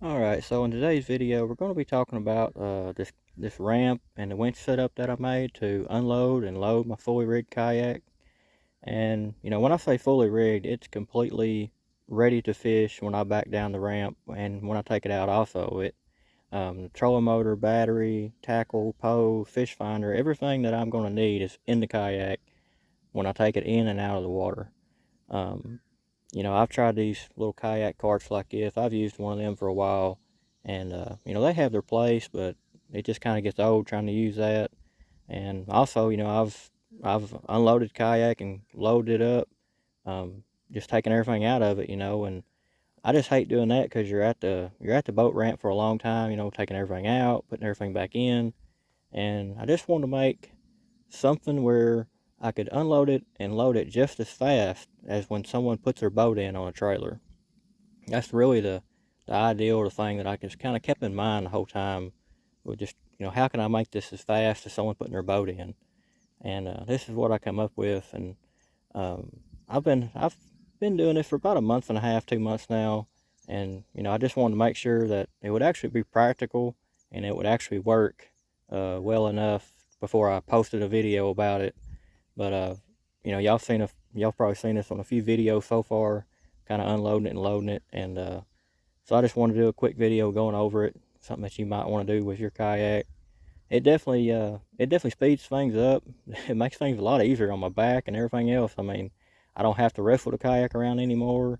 Alright, so in today's video, we're going to be talking about this ramp and the winch setup that I made to unload and load my fully rigged kayak. And, when I say fully rigged, it's completely ready to fish when I back down the ramp and when I take it out also. The trolling motor, battery, tackle, pole, fish finder, everything that I'm going to need is in the kayak when I take it in and out of the water. Um, I've tried these little kayak carts like this. I've used one of them for a while, and they have their place, but it just kind of gets old trying to use that. And also, I've unloaded kayak and loaded it up, just taking everything out of it, and I just hate doing that because you're at the boat ramp for a long time, taking everything out, putting everything back in, and I just want to make something where I could unload it and load it just as fast as when someone puts their boat in on a trailer. That's really the ideal, the thing that I just kind of kept in mind the whole time. With just, how can I make this as fast as someone putting their boat in? And this is what I come up with. And um, I've been doing this for about a month and a half, 2 months now. And I just wanted to make sure that it would actually be practical and it would actually work well enough before I posted a video about it. But y'all probably seen this on a few videos so far, kind of unloading it and loading it. And so I just want to do a quick video going over it, something that you might want to do with your kayak. It definitely speeds things up. It makes things a lot easier on my back and everything else. I mean, I don't have to wrestle the kayak around anymore.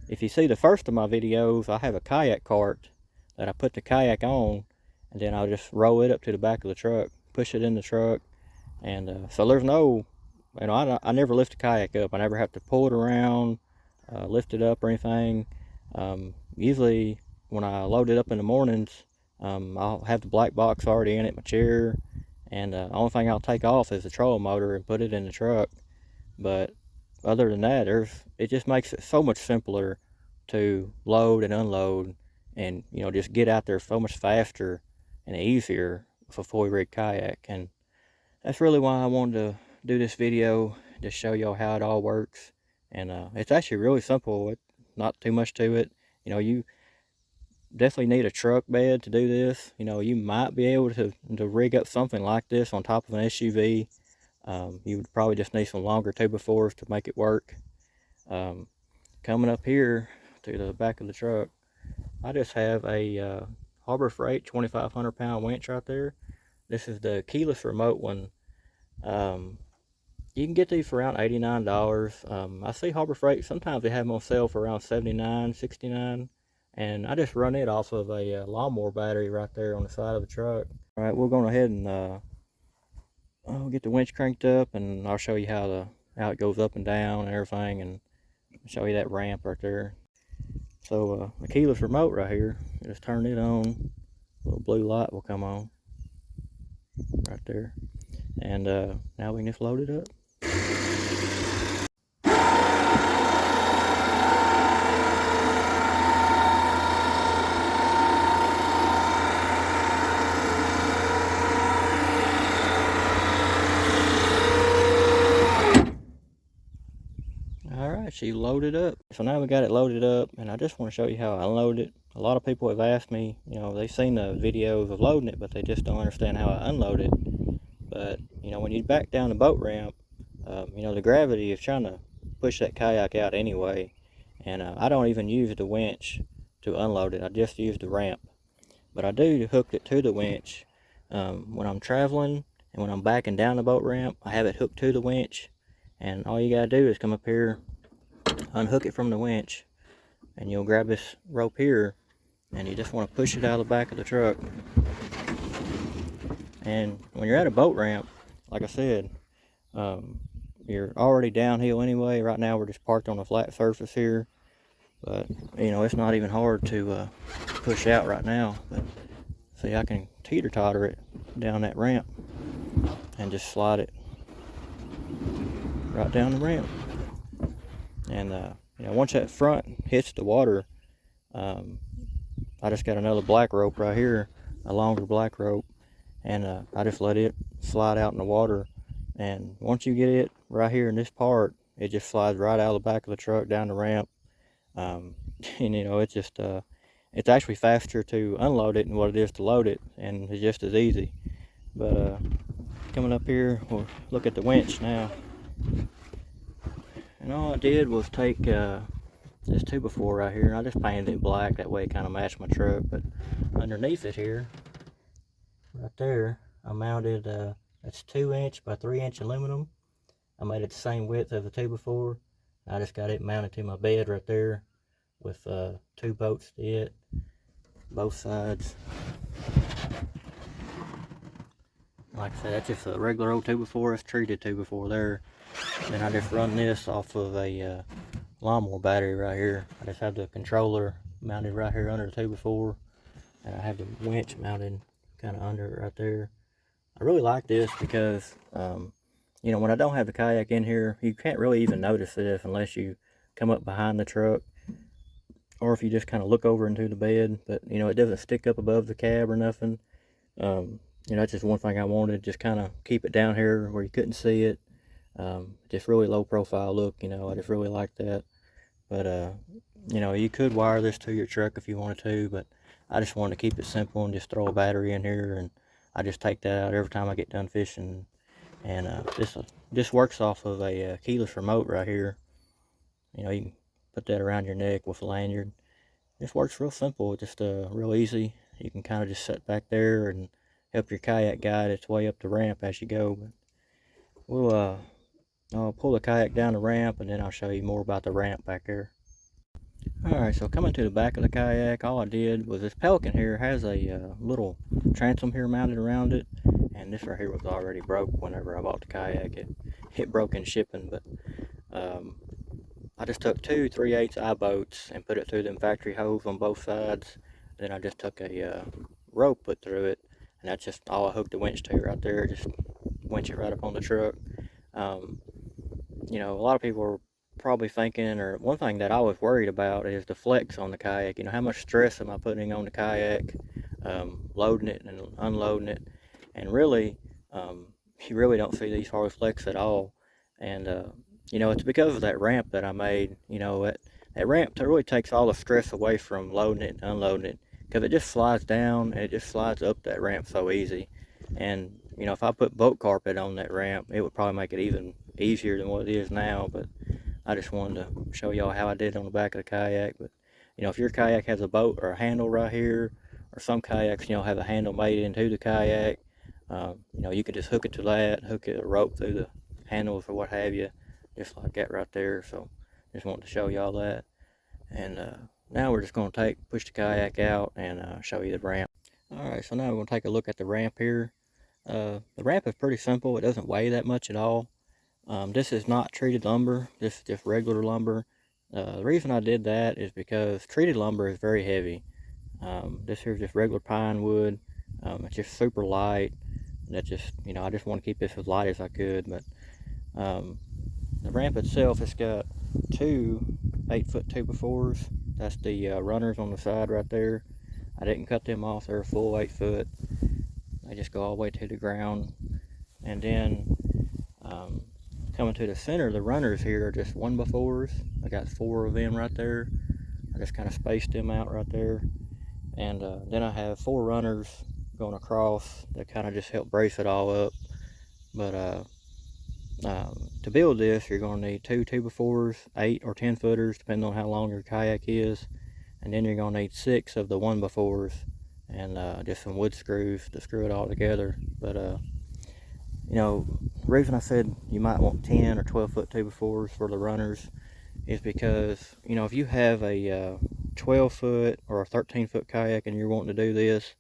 If you see the first of my videos, I have a kayak cart that I put the kayak on, and then I'll just roll it up to the back of the truck, push it in the truck, and so there's no, I never lift the kayak up. I never have to pull it around, lift it up or anything. Usually when I load it up in the mornings, I'll have the black box already in it, my chair, and the only thing I'll take off is the trolling motor and put it in the truck. But other than that, it just makes it so much simpler to load and unload, and just get out there so much faster and easier with a fully rigged kayak. And that's really why I wanted to do this video, to show y'all how it all works. And it's actually really simple. Not too much to it. You definitely need a truck bed to do this. You might be able to rig up something like this on top of an SUV. You would probably just need some longer 2x4s to make it work. Um, Coming up here to the back of the truck, I just have a Harbor Freight 2,500 pound winch right there. This is the keyless remote one. You can get these for around $89. I see Harbor Freight, sometimes they have them on sale for around $79, $69. And I just run it off of a lawnmower battery right there on the side of the truck. All right, we'll go ahead and I'll get the winch cranked up, and I'll show you how it goes up and down and everything, and show you that ramp right there. So the keyless remote right here, just turn it on. A little blue light will come on right there. And now we can just load it up. Alright, she loaded up. So now we got it loaded up, and I just want to show you how I unload it. A lot of people have asked me, they've seen the videos of loading it, but they just don't understand how I unload it. But, when you back down the boat ramp, the gravity is trying to push that kayak out anyway. And I don't even use the winch to unload it. I just use the ramp. But I do hook it to the winch when I'm traveling, and when I'm backing down the boat ramp, I have it hooked to the winch. And all you gotta do is come up here, unhook it from the winch, and you'll grab this rope here, and you just want to push it out of the back of the truck. And when you're at a boat ramp, like I said, you're already downhill anyway. Right now we're just parked on a flat surface here, but it's not even hard to push out right now. But see, I can teeter-totter it down that ramp and just slide it right down the ramp. And once that front hits the water, I just got another black rope right here, a longer black rope, and I just let it slide out in the water. And once you get it right here in this part, it just slides right out of the back of the truck down the ramp. And it's just it's actually faster to unload it than what it is to load it, and it's just as easy. But coming up here, we'll look at the winch now. And all I did was take this 2x4 right here, and I just painted it black, that way it kind of matched my truck. But underneath it here, right there, I mounted, that's 2" by 3" aluminum. I made it the same width as the 2x4. I just got it mounted to my bed right there with 2 bolts to it, both sides. Like I said, that's just a regular old 2x4. It's treated 2x4 there. Then I just run this off of a lawnmower battery right here. I just have the controller mounted right here under the 2x4, and I have the winch mounted kind of under it right there. I really like this because you know, when I don't have the kayak in here, you can't really even notice this unless you come up behind the truck, or if you just kind of look over into the bed. But you know, it doesn't stick up above the cab or nothing. You know, that's just one thing I wanted, just kind of keep it down here where you couldn't see it. Just really low profile look, you know, I just really like that. But you know, you could wire this to your truck if you wanted to, but I just wanted to keep it simple and just throw a battery in here, and I just take that out every time I get done fishing. And this works off of a keyless remote right here. You know, you can put that around your neck with a lanyard. This works real simple, just real easy. You can kind of just sit back there and help your kayak guide its way up the ramp as you go. But we'll I'll pull the kayak down the ramp, and then I'll show you more about the ramp back there. Alright, so coming to the back of the kayak, all I did was this Pelican here has a little transom here mounted around it, and this right here was already broke whenever I bought the kayak. It broke in shipping, but I just took 2 3/8 eye boats and put it through them factory holes on both sides. Then I just took a rope put through it, and that's just all I hooked the winch to right there. Just winch it right up on the truck. You know, a lot of people are probably thinking, or one thing that I was worried about is the flex on the kayak. You know, how much stress am I putting on the kayak, loading it and unloading it? And really, you really don't see these hard flex at all. And you know, it's because of that ramp that I made. You know, that ramp really takes all the stress away from loading it and unloading it, because it just slides down and it just slides up that ramp so easy. And you know, if I put boat carpet on that ramp, it would probably make it even easier than what it is now. But I just wanted to show y'all how I did on the back of the kayak. But you know, if your kayak has a boat or a handle right here, or some kayaks, you know, have a handle made into the kayak, you know, you could just hook it to that, hook a rope through the handles or what have you, just like that right there. So just wanted to show y'all that. And now we're just going to push the kayak out and show you the ramp. Alright, so now we're going to take a look at the ramp here. The ramp is pretty simple. It doesn't weigh that much at all. This is not treated lumber. This is just regular lumber. The reason I did that is because treated lumber is very heavy. This here is just regular pine wood. It's just super light. That just, you know, I just want to keep this as light as I could. But the ramp itself, it's got 2 8-foot 2x4s. That's the runners on the side right there. I didn't cut them off. They're full 8-foot. They just go all the way to the ground. And then coming to the center, the runners here are just 1x4s. I got 4 of them right there. I just kind of spaced them out right there. And then I have 4 runners going across that kind of just help brace it all up. But to build this, you're going to need 2 2x4s, 8 or 10 footers, depending on how long your kayak is. And then you're going to need 6 of the 1x4s, and just some wood screws to screw it all together. But you know, the reason I said you might want 10 or 12-foot 2x4s for the runners is because, you know, if you have a 12-foot or a 13-foot kayak and you're wanting to do this,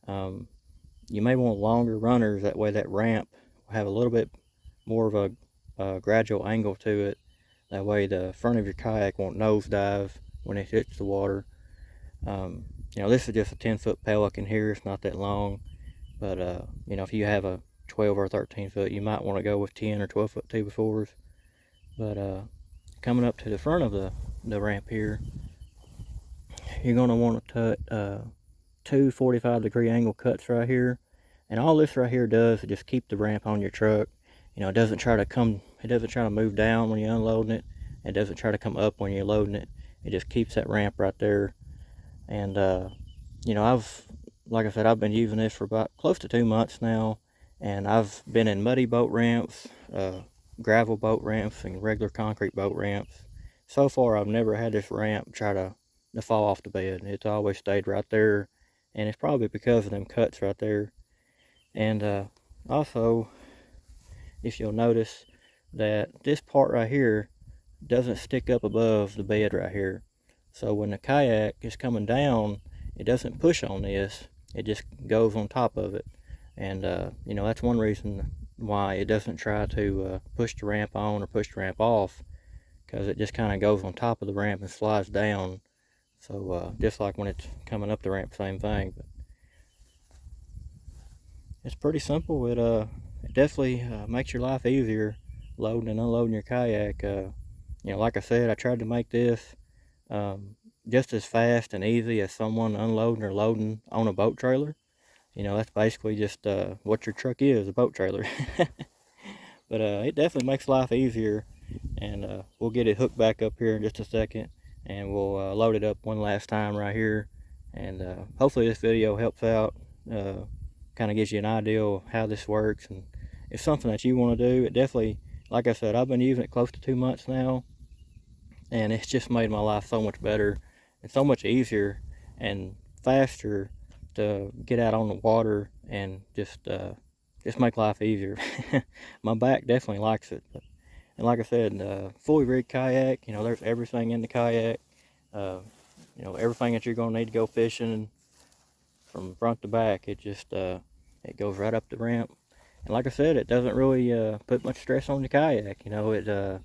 you may want longer runners. That way that ramp will have a little bit more of a gradual angle to it. That way the front of your kayak won't nosedive when it hits the water. You know, this is just a 10-foot Pelican here. It's not that long. But, you know, if you have a 12 or 13 foot, you might want to go with 10 or 12-foot 2x4s. But coming up to the front of the ramp here, you're going to want to cut 2 45-degree angle cuts right here. And all this right here does is just keep the ramp on your truck. You know, it doesn't try to move down when you're unloading it. It doesn't try to come up when you're loading it. It just keeps that ramp right there. And you know, like I said, I've been using this for about close to 2 months now, and I've been in muddy boat ramps, gravel boat ramps, and regular concrete boat ramps. So far, I've never had this ramp try to fall off the bed. It's always stayed right there, and it's probably because of them cuts right there. And also, if you'll notice that this part right here doesn't stick up above the bed right here. So when the kayak is coming down, it doesn't push on this, it just goes on top of it. And you know, that's one reason why it doesn't try to push the ramp on or push the ramp off, because it just kind of goes on top of the ramp and slides down. So just like when it's coming up the ramp, same thing. But it's pretty simple. It definitely makes your life easier loading and unloading your kayak. You know, like I said, I tried to make this um, just as fast and easy as someone unloading or loading on a boat trailer. You know, that's basically just what your truck is, a boat trailer. But it definitely makes life easier, and we'll get it hooked back up here in just a second, and we'll load it up one last time right here. And hopefully this video helps out, kind of gives you an idea of how this works, and it's something that you want to do. It definitely, like I said, I've been using it close to 2 months now, and it's just made my life so much better and so much easier and faster to get out on the water and just make life easier. My back definitely likes it. And like I said, fully rigged kayak, you know, there's everything in the kayak. Uh, you know, everything that you're going to need to go fishing from front to back. It goes right up the ramp. And like I said, it doesn't really put much stress on the kayak. You know, the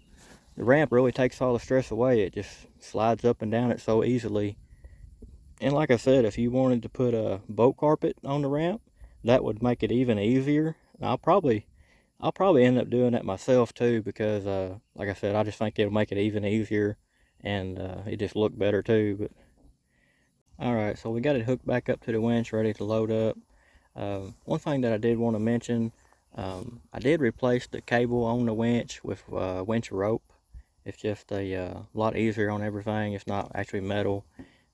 ramp really takes all the stress away. It just slides up and down it so easily. And like I said, if you wanted to put a boat carpet on the ramp, that would make it even easier. And I'll probably end up doing that myself too, because like I said, I just think it'll make it even easier, and it just look better too. But all right, so we got it hooked back up to the winch, ready to load up. One thing that I did want to mention, I did replace the cable on the winch with winch rope. It's just a lot easier on everything. It's not actually metal.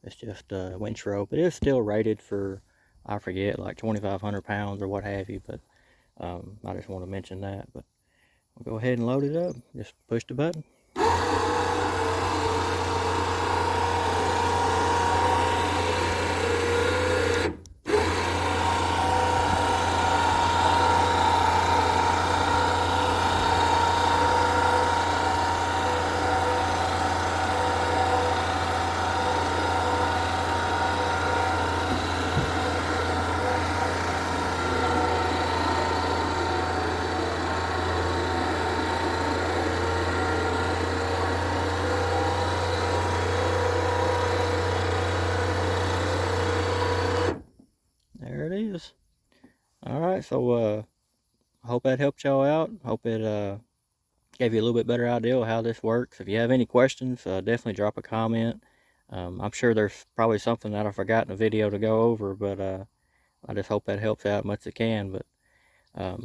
It's just winch rope. It is still rated for, I forget, like 2,500 pounds or what have you. But I just want to mention that. But we'll go ahead and load it up. Just push the button. There it is. All right, so I hope that helped y'all out. Hope it gave you a little bit better idea of how this works. If you have any questions, definitely drop a comment. I'm sure there's probably something that I forgot in the video to go over, but I just hope that helps out as much as it can. But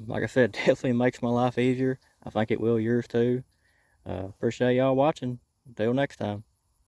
like I said, definitely makes my life easier. I think it will yours too. Appreciate y'all watching. Until next time.